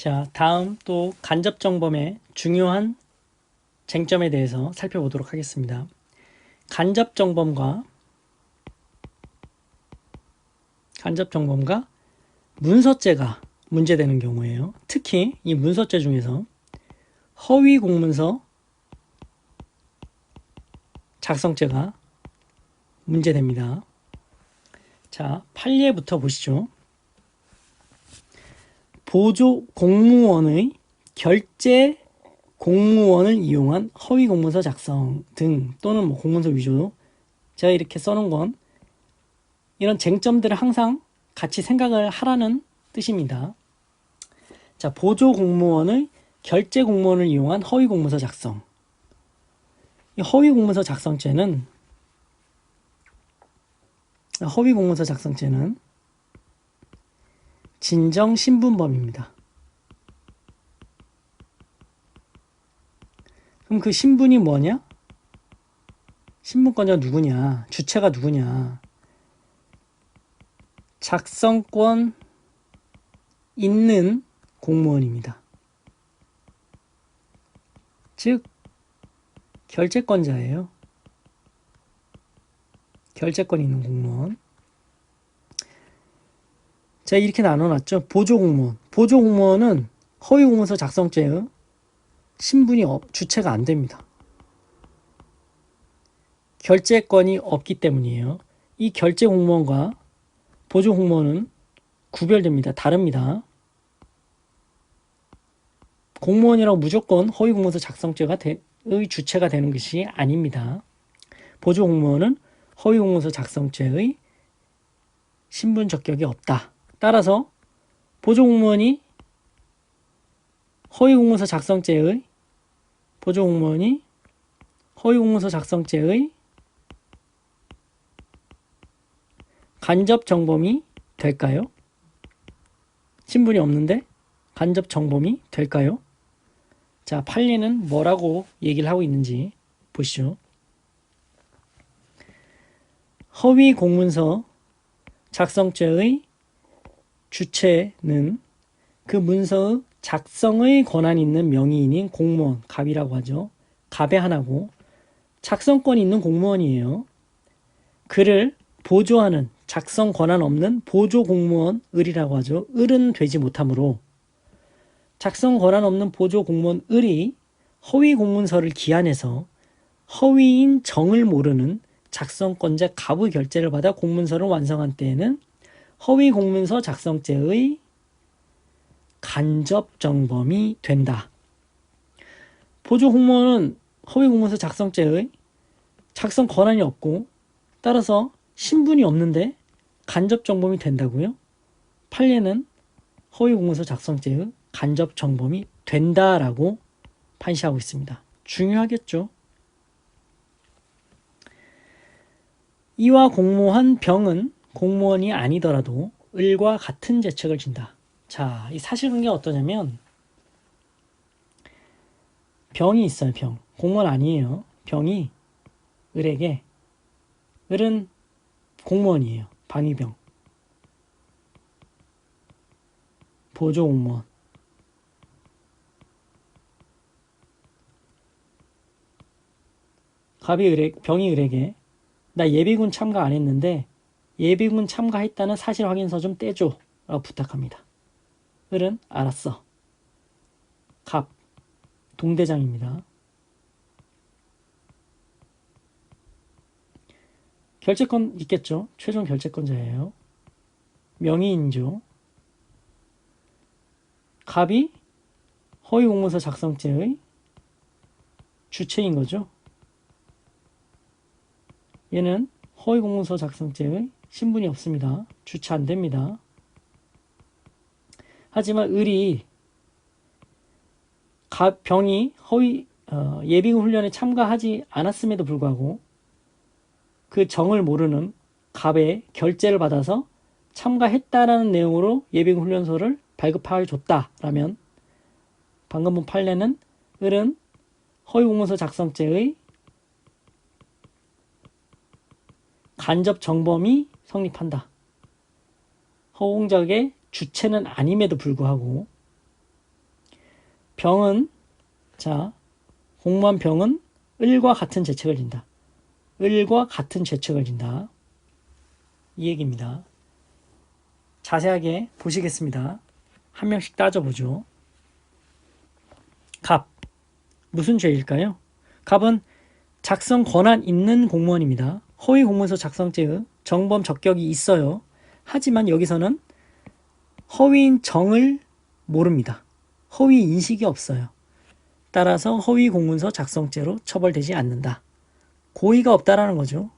자, 다음 또 간접정범의 중요한 쟁점에 대해서 살펴보도록 하겠습니다. 간접정범과 문서죄가 문제되는 경우에요. 특히 이 문서죄 중에서 허위 공문서 작성죄가 문제됩니다. 자, 판례부터 보시죠. 보조 공무원의 결제 공무원을 이용한 허위 공문서 작성 등 또는 공문서 위조, 제가 이렇게 써놓은 건 이런 쟁점들을 항상 같이 생각을 하라는 뜻입니다. 자, 보조 공무원의 결제 공무원을 이용한 허위 공문서 작성. 이 허위 공문서 작성죄는 진정 신분범입니다. 그럼 그 신분이 뭐냐? 신분권자가 누구냐? 주체가 누구냐? 작성권 있는 공무원입니다. 즉, 결제권자예요. 결제권 있는 공무원. 제가 이렇게 나눠놨죠. 보조공무원. 보조공무원은 허위공문서 작성죄의 신분이 주체가 안 됩니다. 결제권이 없기 때문이에요. 이 결제공무원과 보조공무원은 구별됩니다. 다릅니다. 공무원이라고 무조건 허위공문서 작성죄의 주체가 되는 것이 아닙니다. 보조공무원은 허위공문서 작성죄의 신분 적격이 없다. 따라서 보조공무원이 허위공문서 작성죄의 간접정범이 될까요? 신분이 없는데 간접정범이 될까요? 자, 판례는 뭐라고 얘기를 하고 있는지 보시죠. 허위공문서 작성죄의 주체는 그 문서의 작성의 권한이 있는 명의인인 공무원, 갑이라고 하죠. 갑의 하나고 작성권이 있는 공무원이에요. 그를 보조하는 작성 권한 없는 보조 공무원 을이라고 하죠. 을은 되지 못하므로 작성 권한 없는 보조 공무원 을이 허위 공문서를 기한해서 허위인 정을 모르는 작성권자 갑의 결제를 받아 공문서를 완성한 때에는 허위 공문서 작성죄의 간접정범이 된다. 보조 공무원은 허위 공문서 작성죄의 작성 권한이 없고 따라서 신분이 없는데 간접정범이 된다고요? 판례는 허위 공문서 작성죄의 간접정범이 된다라고 판시하고 있습니다. 중요하겠죠? 이와 공모한 병은 공무원이 아니더라도 을과 같은 죄책을 진다. 자, 이 사실관계가 어떠냐면 병이 있어요. 병. 공무원 아니에요. 병이 을에게, 을은 공무원이에요. 방위병. 보조공무원. 병이 을에게 나 예비군 참가 안 했는데 예비군 참가했다는 사실 확인서 좀 떼줘 라고 부탁합니다. 을은 알았어. 갑, 동대장입니다. 결제권 있겠죠. 최종 결제권자예요. 명의인죠. 갑이 허위공문서 작성죄의 주체인 거죠. 얘는 허위공문서 작성죄의 신분이 없습니다. 주체 안 됩니다. 하지만 을이 병이 예비군 훈련에 참가하지 않았음에도 불구하고 그 정을 모르는 갑의 결제를 받아서 참가했다라는 내용으로 예비군 훈련소를 발급하여 줬다라면 방금 본 판례는 을은 허위공문서 작성죄의 간접정범이 성립한다. 허공적의 주체는 아님에도 불구하고 병은, 자, 공무원 병은 을과 같은 죄책을 진다. 을과 같은 죄책을 진다. 이 얘기입니다. 자세하게 보시겠습니다. 한 명씩 따져보죠. 갑. 무슨 죄일까요? 갑은 작성 권한 있는 공무원입니다. 허위 공문서 작성죄의 정범 적격이 있어요. 하지만 여기서는 허위인 정을 모릅니다. 허위 인식이 없어요. 따라서 허위 공문서 작성죄로 처벌되지 않는다. 고의가 없다라는 거죠.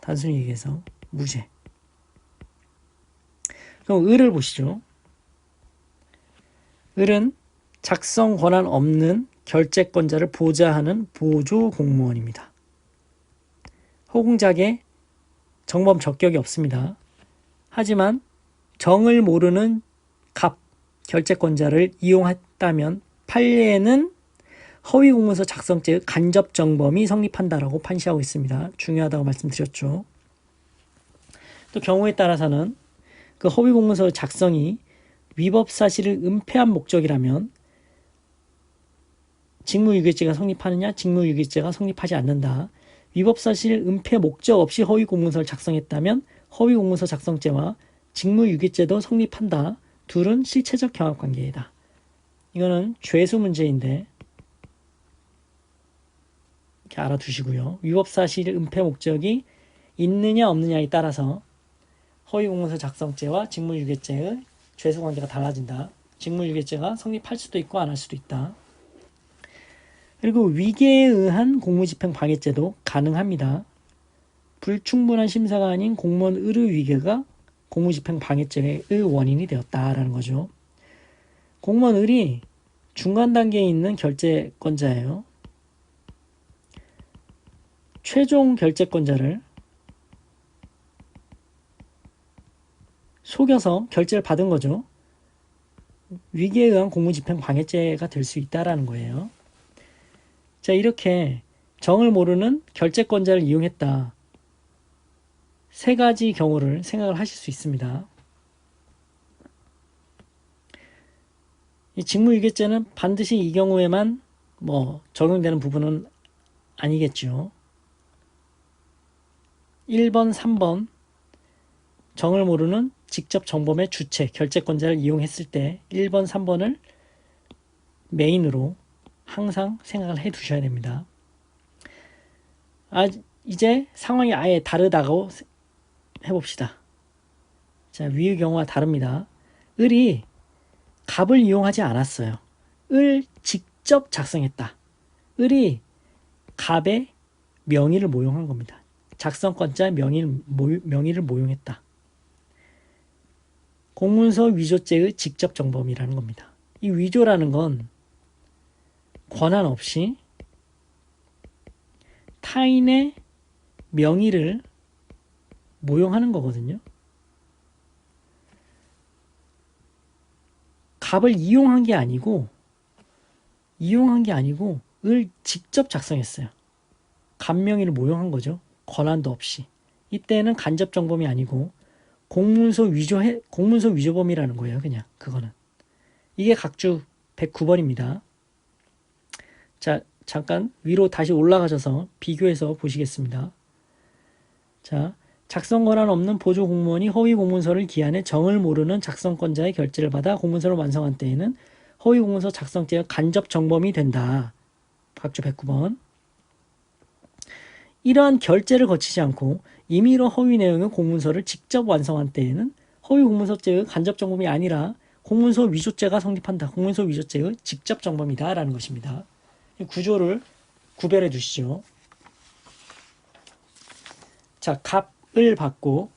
단순히 얘기해서 무죄. 그럼 을을 보시죠. 을은 작성 권한 없는 결재권자를 보좌하는 보조 공무원입니다. 허공작에 정범 적격이 없습니다. 하지만 정을 모르는 갑 결재권자를 이용했다면 판례에는 허위 공문서 작성죄의 간접 정범이 성립한다라고 판시하고 있습니다. 중요하다고 말씀드렸죠. 또 경우에 따라서는 그 허위 공문서 작성이 위법 사실을 은폐한 목적이라면 직무유기죄가 성립하느냐, 직무유기죄가 성립하지 않는다. 위법 사실 은폐 목적 없이 허위 공문서를 작성했다면 허위 공문서 작성죄와 직무유기죄도 성립한다. 둘은 실체적 경합관계이다. 이거는 죄수 문제인데 이렇게 알아두시고요. 위법 사실 은폐 목적이 있느냐 없느냐에 따라서 허위 공문서 작성죄와 직무유기죄의 죄수 관계가 달라진다. 직무유기죄가 성립할 수도 있고 안 할 수도 있다. 그리고 위계에 의한 공무집행 방해죄도 가능합니다. 불충분한 심사가 아닌 공무원 의료 위계가 공무집행 방해죄의 원인이 되었다라는 거죠. 공무원 을이 중간 단계에 있는 결재권자예요. 최종 결재권자를 속여서 결재를 받은 거죠. 위계에 의한 공무집행 방해죄가 될 수 있다라는 거예요. 자, 이렇게 정을 모르는 결재권자를 이용했다. 세 가지 경우를 생각을 하실 수 있습니다. 이 직무유기죄는 반드시 이 경우에만 적용되는 부분은 아니겠죠. 1번, 3번 정을 모르는 직접 정범의 주체, 결재권자를 이용했을 때 1번, 3번을 메인으로 항상 생각을 해 두셔야 됩니다. 이제 상황이 아예 다르다고 해봅시다. 자, 위의 경우와 다릅니다. 을이 갑을 이용하지 않았어요. 을 직접 작성했다. 을이 갑의 명의를 모용한 겁니다. 작성권자의 명의를 모용했다. 공문서 위조죄의 직접 정범이라는 겁니다. 이 위조라는 건 권한 없이 타인의 명의를 모용하는 거거든요. 갑을 이용한 게 아니고 을 직접 작성했어요. 갑 명의를 모용한 거죠. 권한도 없이. 이때는 간접 정범이 아니고 공문서 위조범이라는 거예요. 그냥 그거는. 이게 각주 109번입니다. 자, 잠깐 위로 다시 올라가셔서 비교해서 보시겠습니다. 자, 작성 권한 없는 보조 공무원이 허위 공문서를 기한해 정을 모르는 작성권자의 결재를 받아 공문서를 완성한 때에는 허위 공문서 작성죄의 간접 정범이 된다. 각주 109번. 이러한 결재를 거치지 않고 임의로 허위 내용의 공문서를 직접 완성한 때에는 허위 공문서죄의 간접 정범이 아니라 공문서 위조죄가 성립한다. 공문서 위조죄의 직접 정범이다 라는 것입니다. 구조를 구별해 두시죠. 자, 갑을 받고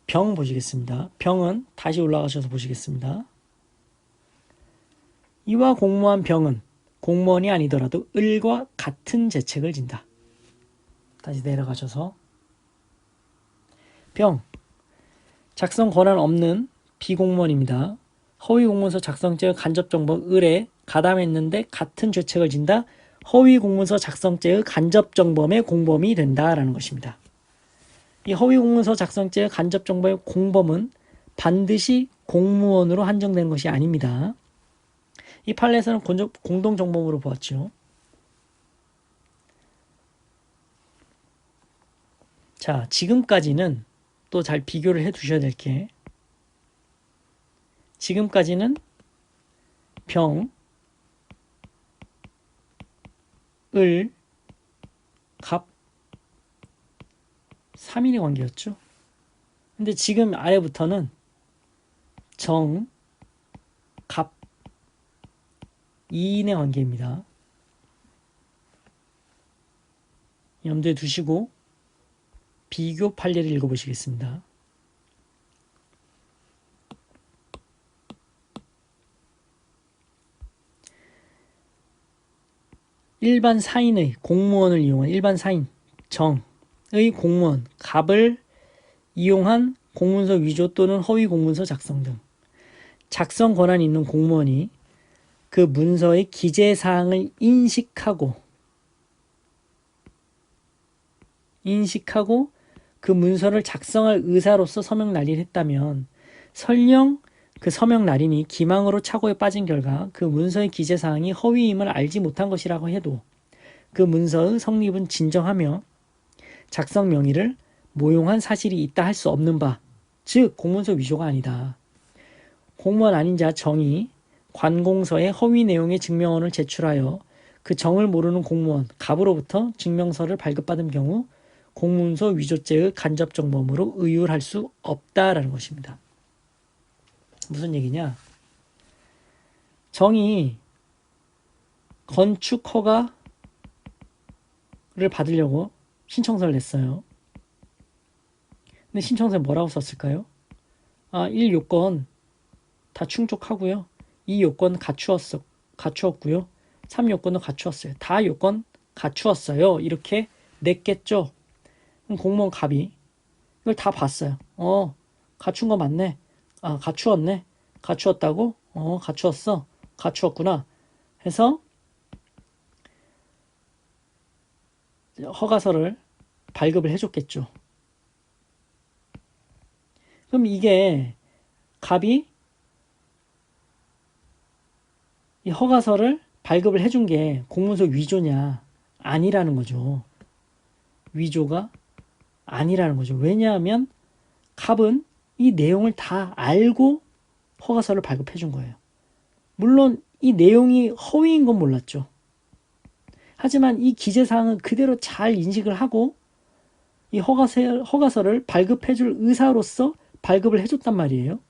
병 보시겠습니다. 병은 다시 올라가셔서 보시겠습니다. 이와 공모한 병은 공무원이 아니더라도 을과 같은 죄책을 진다. 다시 내려가셔서 병, 작성 권한 없는 비공무원입니다. 허위 공문서 작성죄의 간접 정범 을에 가담했는데 같은 죄책을 진다. 허위 공문서 작성죄의 간접 정범의 공범이 된다라는 것입니다. 이 허위 공문서 작성죄의 간접 정범의 공범은 반드시 공무원으로 한정되는 것이 아닙니다. 이 판례에서는 공동정범으로 보았죠. 자, 지금까지는 또 잘 비교를 해 두셔야 될 게, 지금까지는 병, 을, 갑, 3인의 관계였죠. 근데 지금 아래부터는 정, 갑, 2인의 관계입니다. 염두에 두시고 비교 판례를 읽어보시겠습니다. 일반 사인의 공무원을 이용한 일반 사인 정의 공무원 갑을 이용한 공문서 위조 또는 허위 공문서 작성 등 작성 권한이 있는 공무원이 그 문서의 기재사항을 인식하고 그 문서를 작성할 의사로서 서명 날인을 했다면 설령 그 서명 날인이 기망으로 착오에 빠진 결과 그 문서의 기재사항이 허위임을 알지 못한 것이라고 해도 그 문서의 성립은 진정하며 작성 명의를 모용한 사실이 있다 할 수 없는 바, 즉 공문서 위조가 아니다. 공무원 아닌 자 정이 관공서에 허위 내용의 증명원을 제출하여 그 정을 모르는 공무원 갑으로부터 증명서를 발급받은 경우 공문서 위조죄의 간접정범으로 의율할 수 없다라는 것입니다. 무슨 얘기냐? 정이 건축 허가를 받으려고 신청서를 냈어요. 근데 신청서에 뭐라고 썼을까요? 1 요건 다 충족하고요. 2 요건 갖추었고요. 3 요건도 갖추었어요. 다 요건 갖추었어요. 이렇게 냈겠죠. 그럼 공무원 갑이 이걸 다 봤어요. 갖춘 거 맞네. 갖추었네. 갖추었다고? 갖추었어. 갖추었구나. 해서 허가서를 발급을 해줬겠죠. 그럼 이게 갑이 이 허가서를 발급을 해준 게 공문서 위조냐? 아니라는 거죠. 위조가 아니라는 거죠. 왜냐하면 갑은 이 내용을 다 알고 허가서를 발급해 준 거예요. 물론 이 내용이 허위인 건 몰랐죠. 하지만 이 기재사항은 그대로 잘 인식을 하고 이 허가서를 발급해 줄 의사로서 발급을 해줬단 말이에요.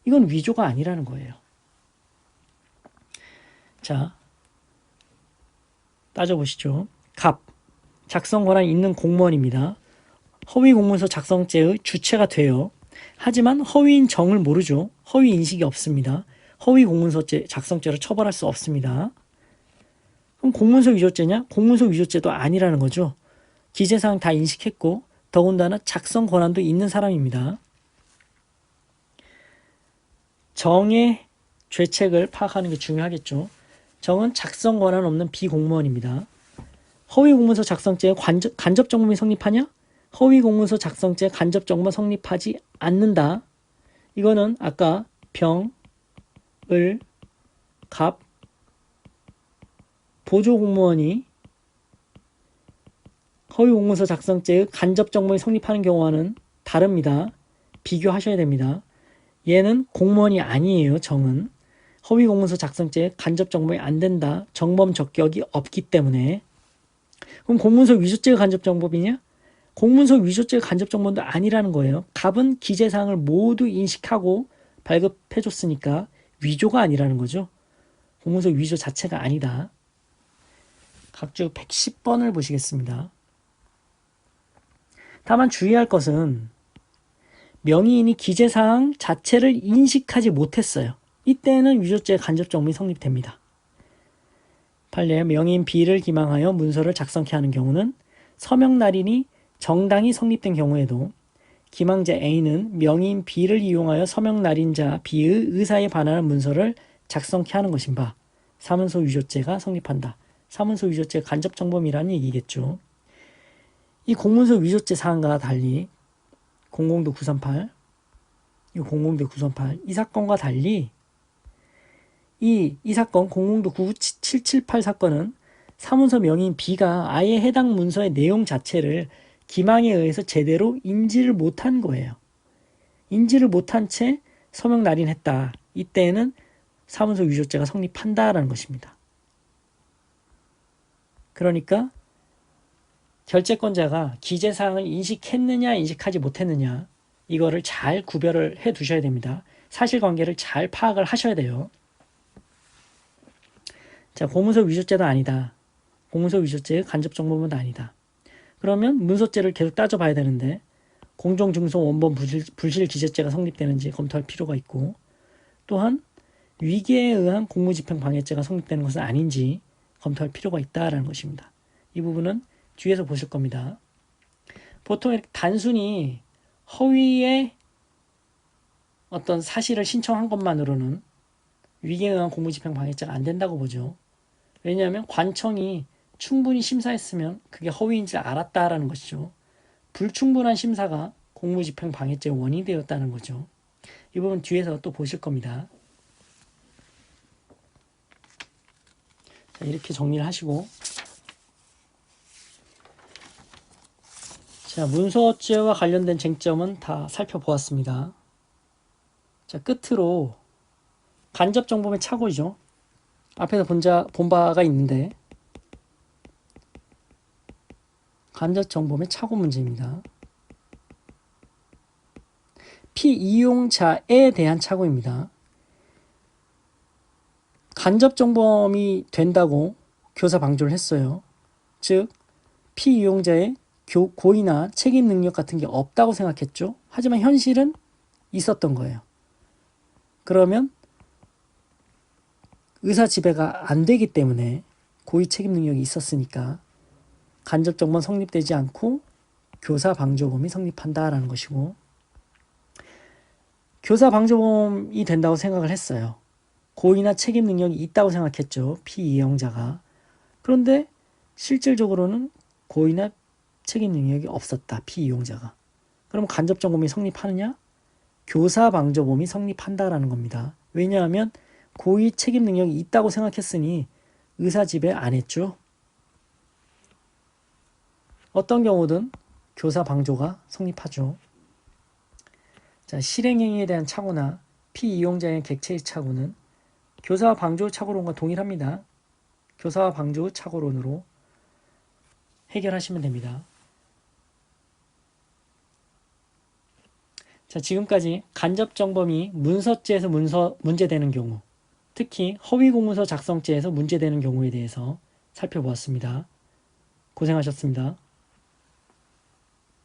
이건 위조가 아니라는 거예요. 자, 따져보시죠. 갑, 작성 권한이 있는 공무원입니다. 허위 공문서 작성죄의 주체가 돼요. 하지만 허위인 정을 모르죠. 허위 인식이 없습니다. 허위 공문서죄 작성죄로 처벌할 수 없습니다. 그럼 공문서 위조죄냐? 공문서 위조죄도 아니라는 거죠. 기재사항 다 인식했고 더군다나 작성 권한도 있는 사람입니다. 정의 죄책을 파악하는 게 중요하겠죠. 정은 작성 권한 없는 비공무원입니다. 허위 공문서 작성죄에 간접정범이 성립하냐? 허위 공문서 작성죄 간접정범 성립하지 않는다. 이거는 아까 병, 을, 갑, 보조공무원이 허위 공문서 작성죄의 간접정범이 성립하는 경우와는 다릅니다. 비교하셔야 됩니다. 얘는 공무원이 아니에요. 정은. 허위 공문서 작성죄에 간접정범이 안 된다. 정범 적격이 없기 때문에. 그럼 공문서 위조죄가 간접정범이냐? 공문서 위조죄가 간접정범도 아니라는 거예요. 갑은 기재사항을 모두 인식하고 발급해줬으니까 위조가 아니라는 거죠. 공문서 위조 자체가 아니다. 각주 110번을 보시겠습니다. 다만 주의할 것은 명의인이 기재사항 자체를 인식하지 못했어요. 이때는 위조죄 간접정범이 성립됩니다. 판례 명의인 B를 기망하여 문서를 작성케 하는 경우는 서명 날인이 정당히 성립된 경우에도 기망자 A는 명의인 B를 이용하여 서명 날인자 B의 의사에 반하는 문서를 작성케 하는 것인 바 사문서 위조죄가 성립한다. 사문서 위조죄 간접정범이라는 얘기겠죠. 이 공문서 위조죄 사항과 달리 00-938 이 00-938 이 사건과 달리 이 사건 공공도 99778 사건은 사문서 명의인 B가 아예 해당 문서의 내용 자체를 기망에 의해서 제대로 인지를 못한 거예요. 인지를 못한 채 서명 날인했다. 이때에는 사문서 위조죄가 성립한다라는 것입니다. 그러니까 결재권자가 기재사항을 인식했느냐 인식하지 못했느냐 이거를 잘 구별을 해 두셔야 됩니다. 사실관계를 잘 파악을 하셔야 돼요. 자, 공문서 위조죄도 아니다. 공문서 위조죄의 간접정보문도 아니다. 그러면 문서죄를 계속 따져봐야 되는데 공정증서 원본 불실 기재죄가 성립되는지 검토할 필요가 있고, 또한 위계에 의한 공무집행 방해죄가 성립되는 것은 아닌지 검토할 필요가 있다라는 것입니다. 이 부분은 뒤에서 보실 겁니다. 보통 단순히 허위의 어떤 사실을 신청한 것만으로는 위계에 의한 공무집행 방해죄가 안 된다고 보죠. 왜냐하면 관청이 충분히 심사했으면 그게 허위인 줄 알았다라는 것이죠. 불충분한 심사가 공무집행 방해죄의 원인이 되었다는 거죠. 이 부분 뒤에서 또 보실 겁니다. 자, 이렇게 정리를 하시고, 자, 문서죄와 관련된 쟁점은 다 살펴보았습니다. 자, 끝으로 간접정보의 착오이죠. 앞에서 본 바가 있는데 간접정보의 착오 문제입니다. 피이용자에 대한 착오입니다. 간접정범이 된다고 교사 방조를 했어요. 즉 피이용자의 고의나 책임 능력 같은 게 없다고 생각했죠. 하지만 현실은 있었던 거예요. 그러면 의사 지배가 안 되기 때문에 고의 책임 능력이 있었으니까 간접정범 성립되지 않고 교사 방조범이 성립한다라는 것이고, 교사 방조범이 된다고 생각을 했어요. 고의나 책임 능력이 있다고 생각했죠. 피이용자가. 그런데 실질적으로는 고의나 책임 능력이 없었다. 피이용자가. 그럼 간접정범이 성립하느냐? 교사 방조범이 성립한다라는 겁니다. 왜냐하면 고의 책임 능력이 있다고 생각했으니 의사 지배 안 했죠. 어떤 경우든 교사 방조가 성립하죠. 자, 실행행위에 대한 착오나 피이용자의 객체의 착오는 교사와 방조 착오론과 동일합니다. 교사와 방조 착오론으로 해결하시면 됩니다. 자, 지금까지 간접정범이 문서죄에서 문제되는 경우, 특히 허위공문서 작성죄에서 문제되는 경우에 대해서 살펴보았습니다. 고생하셨습니다.